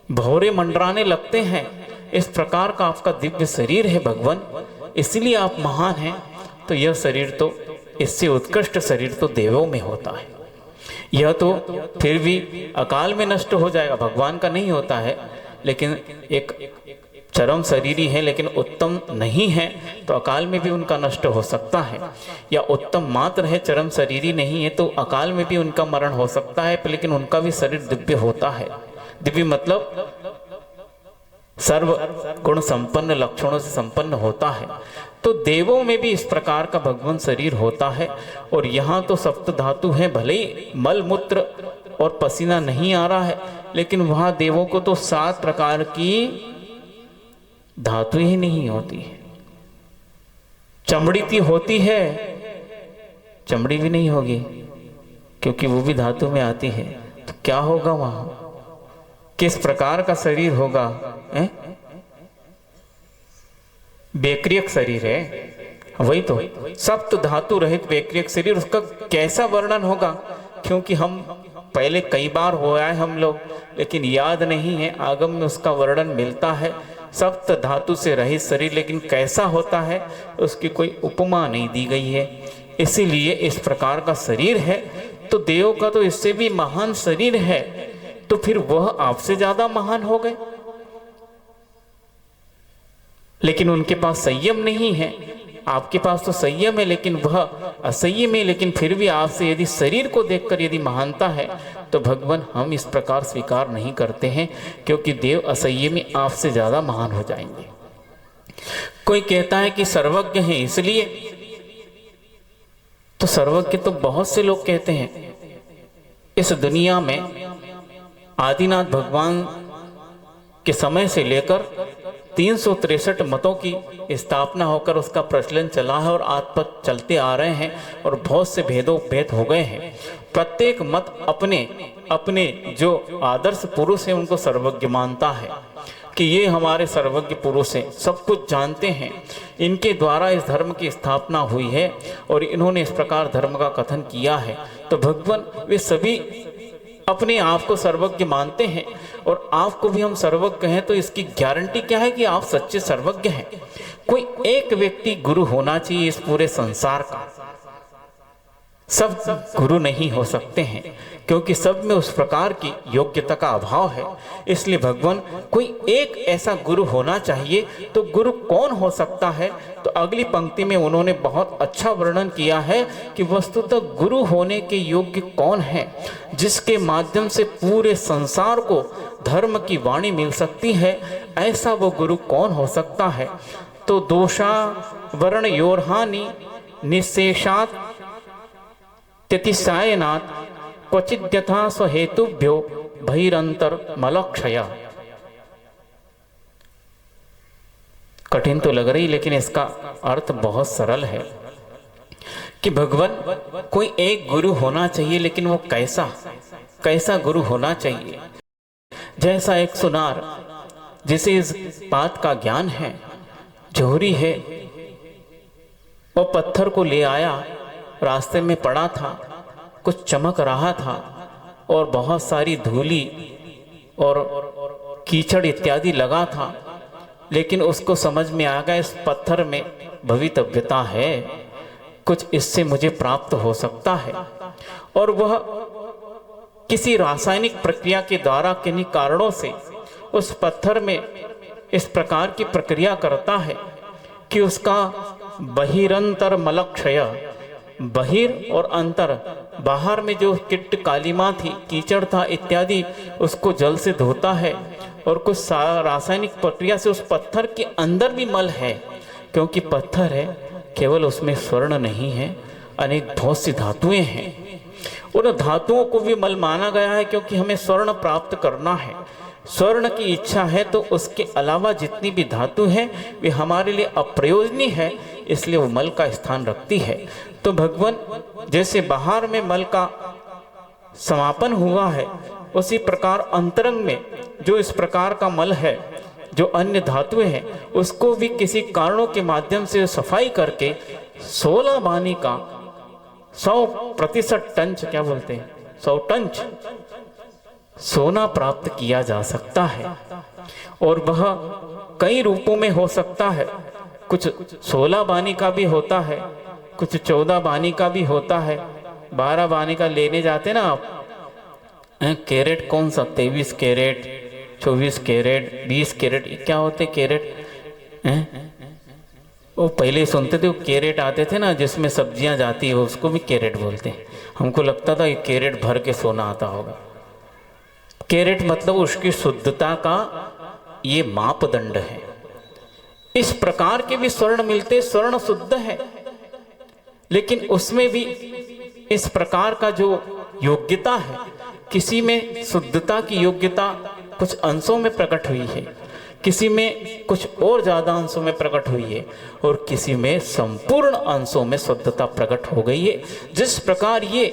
भौरे मंडराने लगते हैं। इस प्रकार का आपका दिव्य शरीर है भगवान, इसलिए आप महान हैं। तो यह शरीर तो, इससे उत्कृष्ट शरीर तो देवों में होता है। यह तो फिर भी अकाल में नष्ट हो जाएगा, भगवान का नहीं होता है, लेकिन एक चरम शरीरी है लेकिन उत्तम नहीं है तो अकाल में भी उनका नष्ट हो सकता है, या उत्तम मात्र है चरम शरीरी नहीं है तो अकाल में भी उनका मरण हो सकता है, लेकिन उनका भी शरीर दिव्य होता है। दिव्य मतलब सर्व गुण संपन्न, लक्षणों से संपन्न होता है। तो देवों में भी इस प्रकार का भगवान शरीर होता है। और यहाँ तो सप्त धातु है, भले ही मल मूत्र और पसीना नहीं आ रहा है, लेकिन वहाँ देवों को तो 7 प्रकार की धातु ही नहीं होती है। चमड़ी की होती है, चमड़ी भी नहीं होगी क्योंकि वो भी धातु में आती है। तो क्या होगा वहां, किस प्रकार का शरीर होगा? वैक्रियक शरीर है, वही तो सप्त धातु रहित वैक्रियक शरीर, उसका कैसा वर्णन होगा? क्योंकि हम पहले कई बार हुआ है हम लोग, लेकिन याद नहीं है। आगम में उसका वर्णन मिलता है, सप्त धातु से रहित शरीर, लेकिन कैसा होता है उसकी कोई उपमा नहीं दी गई है। इसीलिए इस प्रकार का शरीर है। तो देव का तो इससे भी महान शरीर है, तो फिर वह आपसे ज्यादा महान हो गए। लेकिन उनके पास संयम नहीं है, आपके पास तो संयम है लेकिन वह असंयम है। लेकिन फिर भी आपसे यदि शरीर को देखकर यदि महानता है तो भगवान हम इस प्रकार स्वीकार नहीं करते हैं, क्योंकि देव असंयमी आपसे ज्यादा महान हो जाएंगे। कोई कहता है कि सर्वज्ञ है इसलिए, तो सर्वज्ञ तो बहुत से लोग कहते हैं। इस दुनिया में आदिनाथ भगवान के समय से लेकर 363 मतों की स्थापना होकर उसका प्रचलन चला है और आज तक चलते आ रहे हैं, और बहुत से भेद हो गए हैं। प्रत्येक मत अपने अपने जो आदर्श पुरुष हैं उनको सर्वज्ञ मानता है कि ये हमारे सर्वज्ञ पुरुष हैं, सब कुछ जानते हैं, इनके द्वारा इस धर्म की स्थापना हुई है और इन्होंने इस प्रकार धर्म का कथन किया है। तो भगवान वे सभी अपने आप को सर्वज्ञ मानते हैं, और आपको भी हम सर्वज्ञ हैं। तो इसकी गारंटी क्या है कि आप सच्चे सर्वज्ञ हैं? कोई एक व्यक्ति गुरु होना चाहिए इस पूरे संसार का। सब गुरु नहीं हो सकते हैं, क्योंकि सब में उस प्रकार की योग्यता का अभाव है। इसलिए भगवान कोई एक ऐसा गुरु होना चाहिए। तो गुरु कौन हो सकता है? तो अगली पंक्ति में उन्होंने बहुत अच्छा वर्णन किया है कि वस्तुतः गुरु होने के योग्य कौन है, जिसके माध्यम से पूरे संसार को धर्म की वाणी मिल सकती है। ऐसा वो गुरु कौन हो सकता है? तो दोषा वर्ण योरहानि निशेषात तितिसायनात् क्वचिद्यथा स्वहेतुभ्यो बहिरंतर मलक्षय। कठिन तो लग रही, लेकिन इसका अर्थ बहुत सरल है कि भगवान कोई एक गुरु होना चाहिए, लेकिन वो कैसा गुरु होना चाहिए? जैसा एक सुनार जिसे इस बात का ज्ञान है, जोहरी है, वो पत्थर को ले आया, रास्ते में पड़ा था, कुछ चमक रहा था और बहुत सारी धूली और कीचड़ इत्यादि लगा था, लेकिन उसको समझ में आ गया इस पत्थर में भवितव्यता है, कुछ इससे मुझे प्राप्त हो सकता है। और वह किसी रासायनिक प्रक्रिया के द्वारा किन्हीं कारणों से उस पत्थर में इस प्रकार की प्रक्रिया करता है कि उसका बहिरंतर मलक्षय, बहिर और अंतर, बाहर में जो किट कालिमा थी, कीचड़ था इत्यादि, उसको जल से धोता है, और कुछ रासायनिक प्रक्रिया से उस पत्थर के अंदर भी मल है, क्योंकि पत्थर है, केवल उसमें स्वर्ण नहीं है, अनेक बहुत सी धातुएं हैं। उन धातुओं को भी मल माना गया है, क्योंकि हमें स्वर्ण प्राप्त करना है, स्वर्ण की इच्छा है, तो उसके अलावा जितनी भी धातु है वे हमारे लिए अप्रयोजनीय है, इसलिए वो मल का स्थान रखती है। तो भगवान जैसे बाहर में मल का समापन हुआ है, उसी प्रकार अंतरंग में जो इस प्रकार का मल है, जो अन्य धातुएं हैं, उसको भी किसी कारणों के माध्यम से सफाई करके 16 बानी का 100% टंच, क्या बोलते हैं, 100 टंच सोना प्राप्त किया जा सकता है। और वह कई रूपों में हो सकता है, कुछ 16 बानी का भी होता है, कुछ 14 बानी का भी होता है। 12 बानी का लेने जाते ना आप, कैरेट कौन सा, 23 कैरेट 24 कैरेट, 20 कैरेट, क्या होते कैरेट हैं? वो पहले सुनते थे, वो कैरेट आते थे ना जिसमें सब्जियां जाती है, उसको भी कैरेट बोलते हैं। हमको लगता था ये कैरेट भर के सोना आता होगा। कैरेट मतलब उसकी शुद्धता का ये मापदंड है। इस प्रकार के भी स्वर्ण मिलते, स्वर्ण शुद्ध है, लेकिन उसमें भी इस प्रकार का जो योग्यता है, किसी में शुद्धता की योग्यता कुछ अंशों में प्रकट हुई है, किसी में कुछ और ज्यादा अंशों में प्रकट हुई है, और किसी में संपूर्ण अंशों में शुद्धता प्रकट हो गई है। जिस प्रकार ये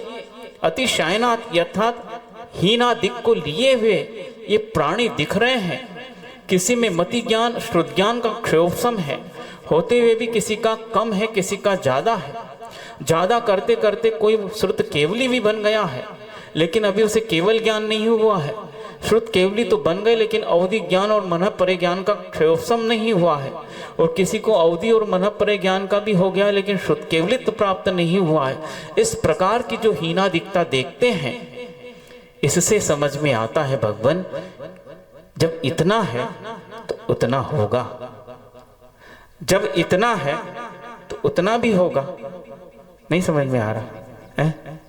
अतिशयनात् अर्थात हीनादिक को लिए हुए ये प्राणी दिख रहे हैं, किसी में मति ज्ञान श्रुत ज्ञान का क्षयोपशम है, होते हुए भी किसी का कम है, किसी का ज्यादा है। ज्यादा करते करते कोई श्रुत केवली भी बन गया है, लेकिन अभी उसे केवल ज्ञान नहीं हुआ है। श्रुत केवली तो बन गए, लेकिन अवधि ज्ञान और मनः परे ज्ञान का क्षयोपशम नहीं हुआ है। और किसी को अवधि और मनः परे ज्ञान का भी हो गया, लेकिन श्रुत केवली तो प्राप्त नहीं हुआ है। इस प्रकार की जो हीनादिकता देखते हैं, इससे समझ में आता है भगवान, जब इतना है तो उतना होगा, जब इतना है तो उतना भी होगा। नहीं समझ में आ रहा है?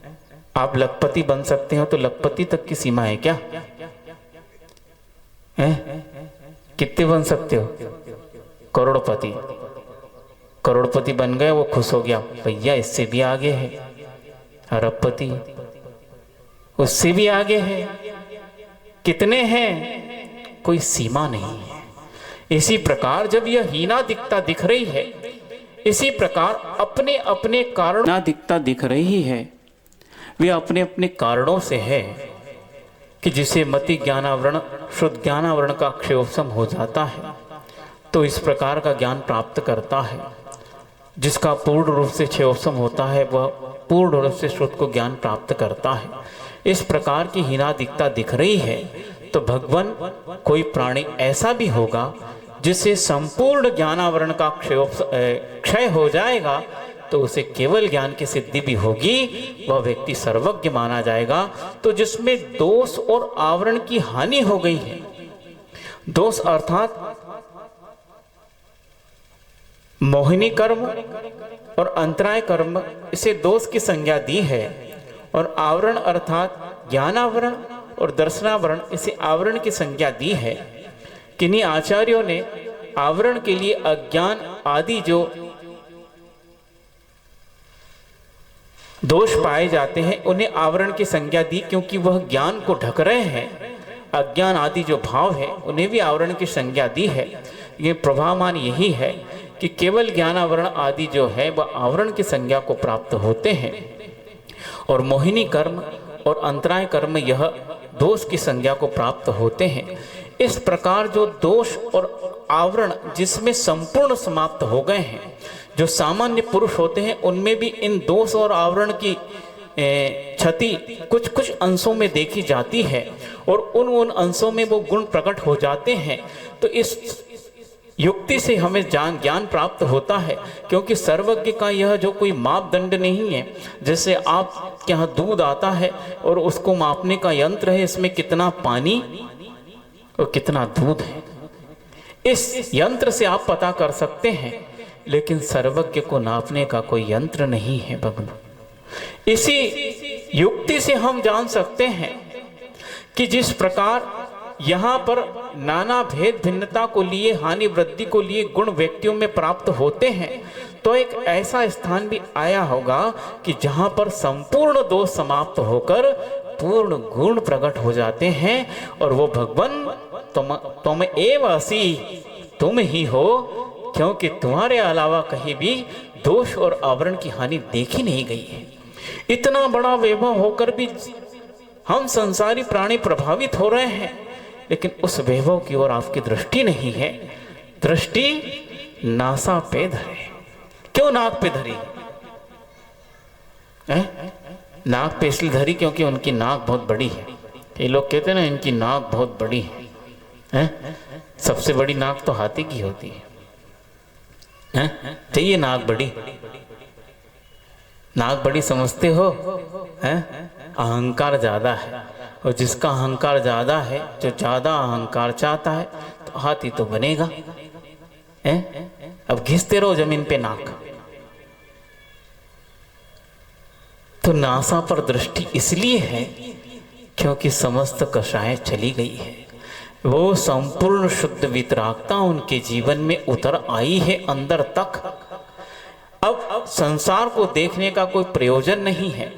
आप लखपति बन सकते हो तो लखपति तक की सीमा है क्या? है? कितने बन सकते हो? करोड़पति। करोड़पति बन गए, वो खुश हो गया, भैया इससे भी आगे है। अरबपति, उससे भी आगे है। कितने हैं? कोई सीमा नहीं है। इसी प्रकार जब यह हीनादिकता दिख रही है, इसी प्रकार अपने अपने कारण हीनादिकता दिख रही है, वे अपने अपने कारणों से है कि जिसे मति ज्ञानावरण शुद्ध ज्ञानावरण का क्षयोपशम हो जाता है, तो इस प्रकार का ज्ञान प्राप्त करता है। जिसका पूर्ण रूप से क्षयोपशम होता है, वह पूर्ण रूप से शुद्ध को ज्ञान प्राप्त करता है। इस प्रकार की हीनादिकता दिख रही है, तो भगवान कोई प्राणी ऐसा भी होगा जिसे संपूर्ण ज्ञानावरण का क्षय हो जाएगा, तो उसे केवल ज्ञान की सिद्धि भी होगी, वह व्यक्ति सर्वज्ञ माना जाएगा। तो जिसमें दोष और आवरण की हानि हो गई है, दोष अर्थात मोहिनी कर्म और अंतराय कर्म, इसे दोष की संज्ञा दी है, और आवरण अर्थात ज्ञानावरण और दर्शनावरण, इसे आवरण की संज्ञा दी है। किन्हीं आचार्यों ने आवरण के लिए अज्ञान आदि जो दोष पाए जाते हैं, उन्हें आवरण की संज्ञा दी, क्योंकि वह ज्ञान को ढक रहे हैं। अज्ञान आदि जो भाव है, उन्हें भी आवरण की संज्ञा दी है। ये प्रभावमान यही है कि केवल ज्ञानावरण आदि जो है, वह आवरण की संज्ञा को प्राप्त होते हैं, और मोहिनी कर्म और अंतराय कर्म यह दोष की संज्ञा को प्राप्त होते हैं। इस प्रकार जो दोष और आवरण जिसमें संपूर्ण समाप्त हो गए हैं, जो सामान्य पुरुष होते हैं, उनमें भी इन दोष और आवरण की क्षति कुछ कुछ अंशों में देखी जाती है, और उन अंशों में वो गुण प्रकट हो जाते हैं। तो इस युक्ति से हमें ज्ञान प्राप्त होता है, क्योंकि सर्वज्ञ का यह जो कोई मापदंड नहीं है। जैसे आपके यहाँ दूध आता है और उसको मापने का यंत्र है, इसमें कितना पानी और कितना दूध है, इस यंत्र से आप पता कर सकते हैं, लेकिन सर्वज्ञ को नापने का कोई यंत्र नहीं है भगवान। इसी युक्ति से हम जान सकते हैं कि जिस प्रकार यहाँ पर नाना भेद भिन्नता को लिए, हानि वृद्धि को लिए गुण व्यक्तियों में प्राप्त होते हैं, तो एक ऐसा स्थान भी आया होगा कि जहाँ पर संपूर्ण दोष समाप्त होकर पूर्ण गुण प्रकट हो जाते हैं, और वो भगवान तुम एव असि, तुम ही हो, क्योंकि तुम्हारे अलावा कहीं भी दोष और आवरण की हानि देखी नहीं गई है। इतना बड़ा वैभव होकर भी हम संसारी प्राणी प्रभावित हो रहे हैं, लेकिन उस वैभव की ओर आपकी दृष्टि नहीं है। दृष्टि नासा पे धरे। क्यों नाक पे धरी है? नाक पे इसलिए धरी क्योंकि उनकी नाक बहुत बड़ी है। ये लोग कहते हैं ना, इनकी नाक बहुत बड़ी है? सबसे बड़ी नाक तो हाथी की होती है। चाहिए नाक बड़ी, नाक बड़ी समझते हो? अहंकार ज्यादा है। और जिसका अहंकार ज़्यादा है, जो ज़्यादा अहंकार चाहता है, तो हाथी तो बनेगा। अब घिसते रहो जमीन पे नाक। तो नासा पर दृष्टि इसलिए है क्योंकि समस्त कषाय चली गई है। वो संपूर्ण शुद्ध वितरागता उनके जीवन में उतर आई है अंदर तक। अब संसार को देखने का कोई प्रयोजन नहीं है,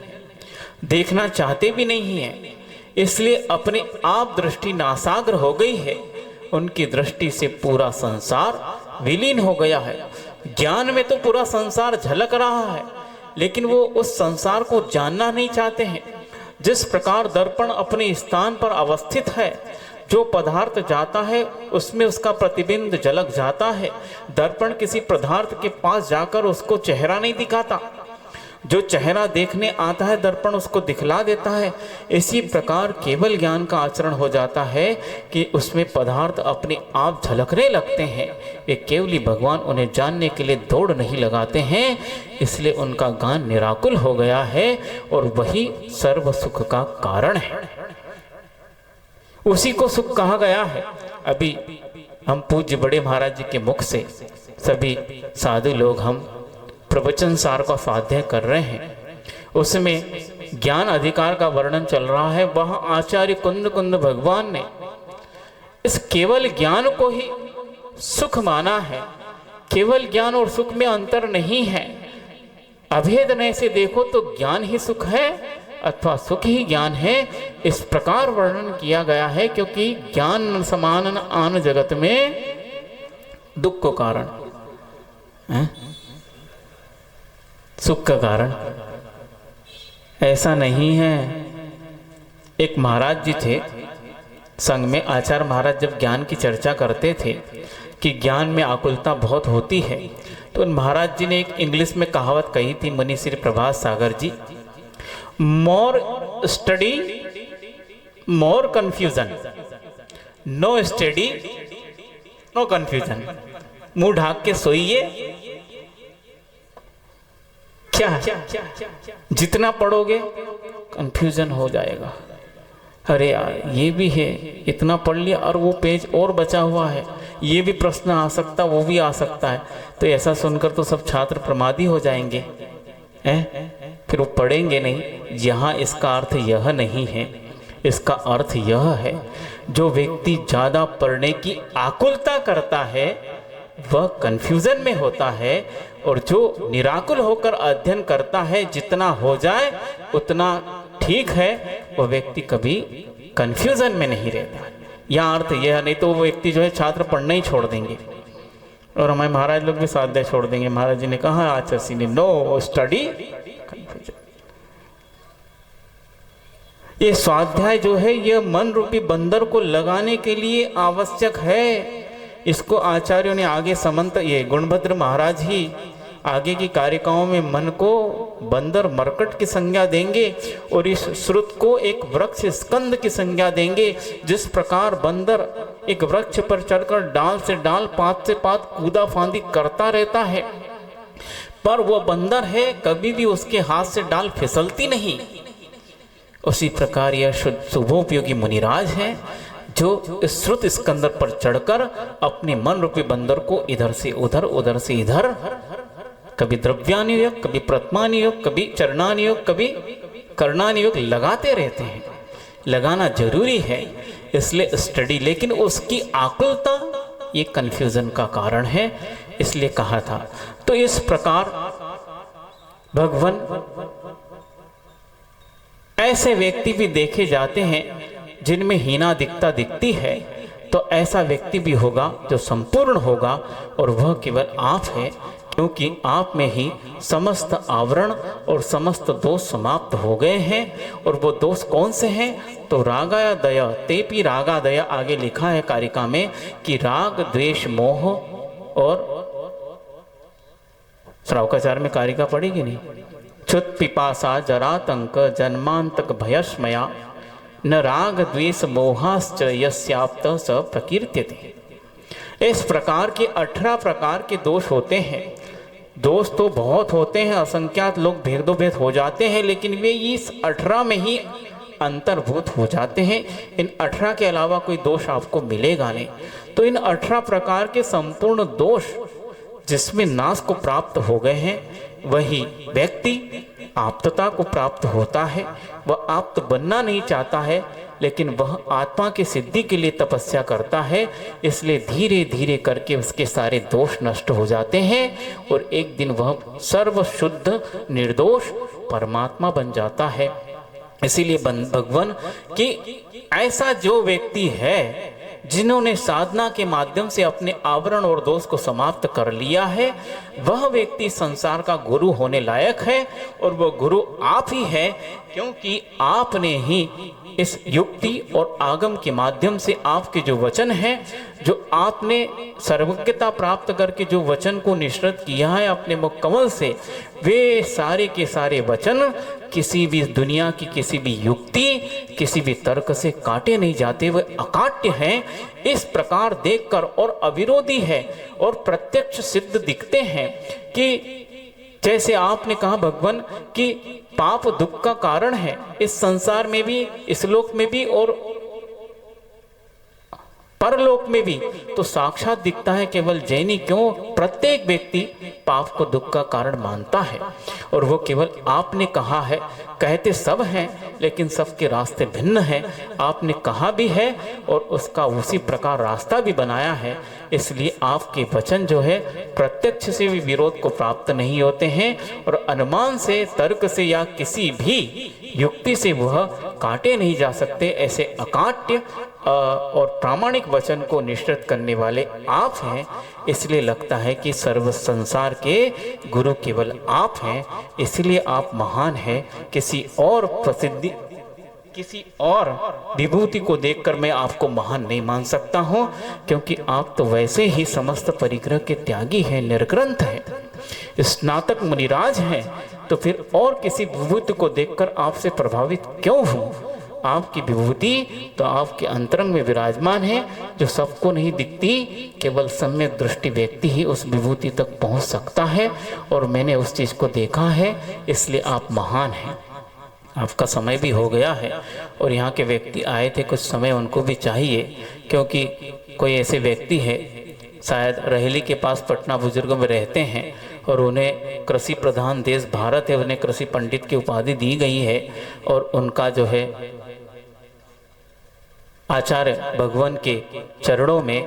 देखना चाहते भी नहीं है, इसलिए अपने आप दृष्टि नासाग्र हो गई है। उनकी दृष्टि से पूरा संसार विलीन हो गया है। ज्ञान में तो पूरा संसार झलक रहा है, लेकिन वो उस संसार को जानना नहीं चाहते हैं। जिस प्रकार दर्पण अपने स्थान पर अवस्थित है, जो पदार्थ जाता है उसमें उसका प्रतिबिंब झलक जाता है। दर्पण किसी पदार्थ के पास जाकर उसको चेहरा नहीं दिखाता, जो चेहरा देखने आता है दर्पण उसको दिखला देता है। इसी प्रकार केवल ज्ञान का आचरण हो जाता है कि उसमें पदार्थ अपने आप झलकने लगते हैं। वे केवली भगवान उन्हें जानने के लिए दौड़ नहीं लगाते हैं, इसलिए उनका ज्ञान निराकुल हो गया है और वही सर्व सुख का कारण है। उसी को सुख कहा गया है। अभी हम पूज्य बड़े महाराज जी के मुख से सभी साधु लोग हम प्रवचन सार का स्वाध्याय कर रहे हैं, उसमें ज्ञान अधिकार का वर्णन चल रहा है। वह आचार्य कुंद कुंद भगवान ने इस केवल ज्ञान को ही सुख माना है। केवल ज्ञान और सुख में अंतर नहीं है। अभेद नय से देखो तो ज्ञान ही सुख है अथवा सुख ही ज्ञान है, इस प्रकार वर्णन किया गया है। क्योंकि ज्ञान समान आन जगत में दुख को कारण है, सुख का कारण ऐसा नहीं है। एक महाराज जी थे संघ में, आचार्य महाराज जब ज्ञान की चर्चा करते थे कि ज्ञान में आकुलता बहुत होती है, तो महाराज जी ने एक इंग्लिश में कहावत कही थी, Muni Shri Prabhat Sagar ji, more study more confusion, no study no confusion. मुंह ढाक के सोइए, क्या जितना पढ़ोगे कंफ्यूजन हो जाएगा। अरे यार ये भी है, इतना पढ़ लिया और वो पेज और बचा हुआ है, ये भी प्रश्न आ सकता, वो भी आ सकता है। तो ऐसा सुनकर तो सब छात्र प्रमादी हो जाएंगे, फिर वो पढ़ेंगे नहीं। यहाँ इसका अर्थ यह नहीं है, इसका अर्थ यह है जो व्यक्ति ज़्यादा पढ़ने की आकुलता करता है वह कंफ्यूजन में होता है, और जो निराकुल होकर अध्ययन करता है जितना हो जाए उतना ठीक है, वह व्यक्ति कभी कंफ्यूजन में नहीं रहता। यह अर्थ यह, नहीं तो वो व्यक्ति जो है छात्र पढ़ना ही छोड़ देंगे और हमारे महाराज लोग भी स्वाध्याय छोड़ देंगे। महाराज जी ने कहा आचार्य ने, नो स्टडी कंफ्यूजन। ये स्वाध्याय जो है यह मन रूपी बंदर को लगाने के लिए आवश्यक है। इसको आचार्यों ने आगे समंत, ये गुणभद्र महाराज ही आगे की कारिकाओं में मन को बंदर मरकट की संज्ञा देंगे और इस श्रुत को एक वृक्ष स्कंद की संज्ञा देंगे। जिस प्रकार बंदर एक वृक्ष पर चढ़कर डाल से डाल, पात से पात कूदा फांदी करता रहता है, पर वह बंदर है, कभी भी उसके हाथ से डाल फिसलती नहीं। उसी प्रकार यह शुभोपयोगी मुनिराज है जो इस श्रुत स्कंदर पर चढ़कर अपने मन रूपी बंदर को इधर से उधर, उधर से इधर, कभी द्रव्यानुयोग, कभी प्रत्मानुयोग, कभी चरणानुयोग, कभी कर्णानुयोग लगाते रहते हैं। लगाना जरूरी है, इसलिए स्टडी, लेकिन उसकी आकुलता ये कंफ्यूजन का कारण है, इसलिए कहा था। तो इस प्रकार भगवान ऐसे व्यक्ति भी देखे जाते हैं जिनमें हीना दिखता दिखती है, तो ऐसा व्यक्ति भी होगा जो संपूर्ण होगा, और वह केवल आप है, क्योंकि आप में ही समस्त आवरण और समस्त दोष समाप्त हो गए हैं। और वो दोष कौन से हैं? तो रागाया दया तेपी रागा दया, आगे लिखा है कारिका में कि राग द्वेष मोह, और श्रावकाचार में कारिका पढ़ेगी नहीं, क्षुत पिपासा जरातंक जन्मांतक भयस्मया न राग द्वेष मोहाश्च यस्याप्त स प्रकीर्त्यते। इस प्रकार के 18 प्रकार के दोष होते हैं। दोष तो बहुत होते हैं, असंख्यात लोग भेदोभेद हो जाते हैं, लेकिन वे इस 18 में ही अंतर्भूत हो जाते हैं। इन 18 के अलावा कोई दोष आपको मिलेगा नहीं। तो इन 18 प्रकार के संपूर्ण दोष जिसमें नाश को प्राप्त हो गए हैं, वही व्यक्ति आप्तता को प्राप्त होता है। वह आप्त बनना नहीं चाहता है, लेकिन वह आत्मा की सिद्धि के लिए तपस्या करता है, इसलिए धीरे धीरे करके उसके सारे दोष नष्ट हो जाते हैं और एक दिन वह सर्व शुद्ध निर्दोष परमात्मा बन जाता है। इसीलिए भगवान कि ऐसा जो व्यक्ति है जिन्होंने साधना के माध्यम से अपने आवरण और दोष को समाप्त कर लिया है, वह व्यक्ति संसार का गुरु होने लायक है और वह गुरु आप ही है, क्योंकि आपने ही इस युक्ति और आगम के माध्यम से आपके जो वचन हैं, जो आपने सर्वज्ञता प्राप्त करके जो वचन को निश्चित किया है अपने मुख कमल से, वे सारे के सारे वचन किसी भी दुनिया की किसी भी युक्ति, किसी भी तर्क से काटे नहीं जाते, वे अकाट्य हैं। इस प्रकार देखकर और अविरोधी है और प्रत्यक्ष सिद्ध दिखते हैं कि जैसे आपने कहा भगवान कि पाप दुख का कारण है, इस संसार में भी, इस लोक में भी और परलोक में भी, तो साक्षात दिखता है केवल जैनी क्यों प्रत्येक व्यक्ति पाप को दुख का कारण मानता है। और वो केवल आपने कहा है, कहते सब हैं लेकिन सबके रास्ते भिन्न हैं। आपने कहा भी है और उसका उसी प्रकार रास्ता भी बनाया है, इसलिए आपके वचन जो है प्रत्यक्ष से भी विरोध को प्राप्त नहीं होते हैं और अनुमान से, तर्क से या किसी भी युक्ति से वह काटे नहीं जा सकते। ऐसे अकाट्य और प्रामाणिक वचन को निश्चित करने वाले आप हैं, इसलिए लगता है कि सर्व संसार के गुरु केवल आप हैं, इसलिए आप महान हैं। किसी और प्रसिद्धि, किसी और विभूति को देखकर मैं आपको महान नहीं मान सकता हूं, क्योंकि आप तो वैसे ही समस्त परिग्रह के त्यागी हैं, निर्ग्रंथ हैं, स्नातक मुनिराज हैं, तो फिर और किसी विभूति को देखकर आपसे प्रभावित क्यों हूं? आपकी विभूति तो आपके अंतरंग में विराजमान है, जो सबको नहीं दिखती, केवल सम्यक दृष्टि व्यक्ति ही उस विभूति तक पहुंच सकता है और मैंने उस चीज को देखा है, इसलिए आप महान हैं। आपका समय भी हो गया है और यहाँ के व्यक्ति आए थे, कुछ समय उनको भी चाहिए, क्योंकि कोई ऐसे व्यक्ति है शायद रहेली के पास पटना बुजुर्ग में रहते हैं और उन्हें कृषि प्रधान देश भारत है, उन्हें कृषि पंडित की उपाधि दी गई है और उनका जो है आचार्य भगवान के चरणों में